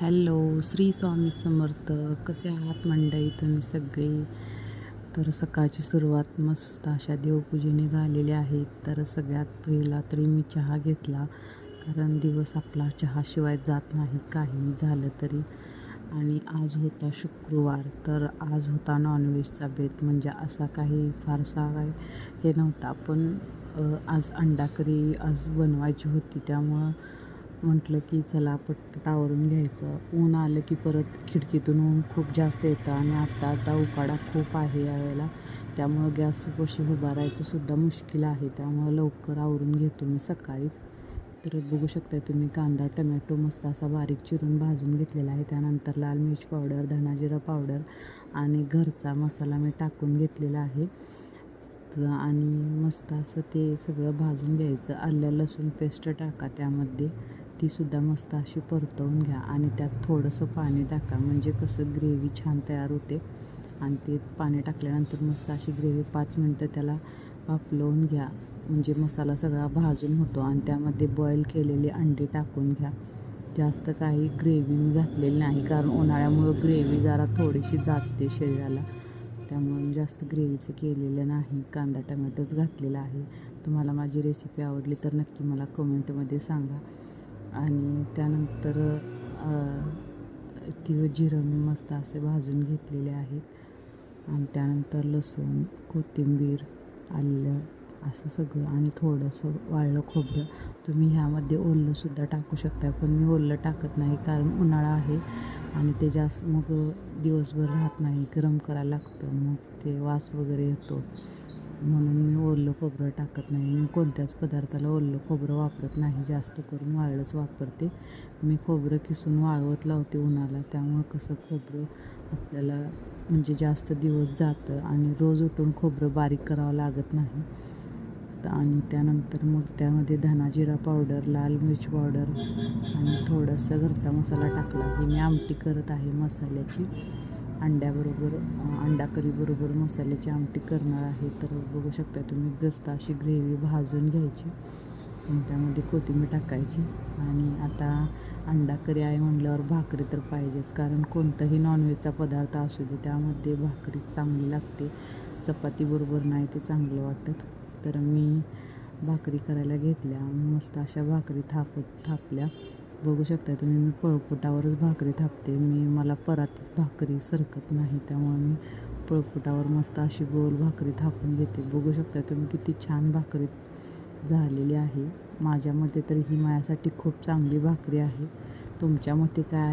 Hello, Shri Swami Samarth. कसे आहात मंडळी तुम्ही सगळे? तर सकाळची सुरुवात मस्त अशा देवपूजेने झालेली आहे. तर सगळ्यात पहिला तरी मी चहा घेतला, कारण दिवस आपला चहाशिवाय जात नाही काहीही झालं तरी. आणि आज होता शुक्रवार, तर आज होता नॉनव्हेजचा बेत. म्हणजे असा काही फारसा काही हे नव्हता, पण आज अंडा करी आज बनवायची होती. त्यामुळं म्हटलं की चला पटपट आवरून घ्यायचं. ऊन आलं की परत खिडकीतून ऊन खूप जास्त येतं आणि आता उकाडा खूप आहे यावेळेला. त्यामुळं गॅसपाशी उभारायचं सुद्धा मुश्किल आहे. त्यामुळं लवकर आवरून घेतो मी सकाळीच. तर बघू शकताय तुम्ही, कांदा टमॅटो मस्त असा बारीक चिरून भाजून घेतलेला आहे. त्यानंतर लाल मिर्च पावडर, धना जिरा पावडर आणि घरचा मसाला मी टाकून घेतलेला आहे. आणि मस्त असं ते सगळं भाजून घ्यायचं. आलं लसूण पेस्ट टाका त्यामध्ये, तीसुद्धा मस्त अशी परतवून घ्या आणि त्यात थोडंसं पाणी टाका, म्हणजे कसं ग्रेव्ही छान तयार होते. आणि ते पाणी टाकल्यानंतर मस्त अशी ग्रेव्ही 5 मिनटं त्याला वाफलवून घ्या, म्हणजे मसाला सगळा भाजून होतो. आणि त्यामध्ये बॉईल केलेली अंडी टाकून घ्या. जास्त काही ग्रेव्ही मी घातलेली नाही, कारण उन्हाळ्यामुळं ग्रेव्ही जरा थोडीशी जाचते शरीराला. त्यामुळे मी जास्त ग्रेव्हीचं केलेलं नाही, कांदा टमॅटोच घातलेला आहे. तुम्हाला माझी रेसिपी आवडली तर नक्की मला कमेंटमध्ये सांगा. आणि त्यानंतर तीळ जिरं मी मस्त असे भाजून घेतलेले आहेत. आणि त्यानंतर लसूण, कोथिंबीर, आलं असं सगळं आणि थोडंसं वाळलं खोबरं. तुम्ही ह्यामध्ये ओलंसुद्धा टाकू शकता, पण मी ओलं टाकत नाही, कारण उन्हाळा आहे आणि ते जास्त मग दिवसभर राहत नाही, गरम करायला लागतं, मग ते वास वगैरे येतो. म्हणून मी ओलं खोबरं टाकत नाही. मी कोणत्याच पदार्थाला ओलं खोबरं वापरत नाही, जास्त करून वाळलंच वापरते. मी खोबरं किसून वाळवत लावते उन्हाला. त्यामुळं कसं खोबरं आपल्याला म्हणजे जास्त दिवस जातं आणि रोज उठून खोबरं बारीक करावं लागत नाही. आणि त्यानंतर मग त्यामध्ये धना जिरा पावडर, लाल मिर्च पावडर आणि थोडंसं घरचा मसाला टाकला. ही मी आमटी करत आहे मसाल्याची, अंड्याबरोबर अंडा करीबरोबर मसाल्याची आमटी करणार आहे. तर बघू शकता तुम्ही, मस्त अशी ग्रेव्ही भाजून घ्यायची आणि त्यामध्ये कोथिंबीर टाकायची. आणि आता अंडा करी आहे म्हटल्यावर भाकरी तर पाहिजेच, कारण कोणताही नॉनव्हेजचा पदार्थ असू दे त्यामध्ये भाकरी चांगली लागते. चपातीबरोबर नाही ते चांगलं वाटत. तर मी भाकरी करायला घेतल्या, मस्त अशा भाकरी थापल्या. बघू शकता तुम्ही, मी पळपुटावरच भाकरी थापते. मला परातीत भाकरी सरकत नाही, त्यामुळे मी पळपुटावर मस्त अशी गोल भाकरी थापून घेते. बघू शकता तुम्ही किती छान भाकरी झालेली आहे. माझ्या मते तर ही माझ्यासाठी खूप चांगली भाकरी आहे. तुमच्या मते काय?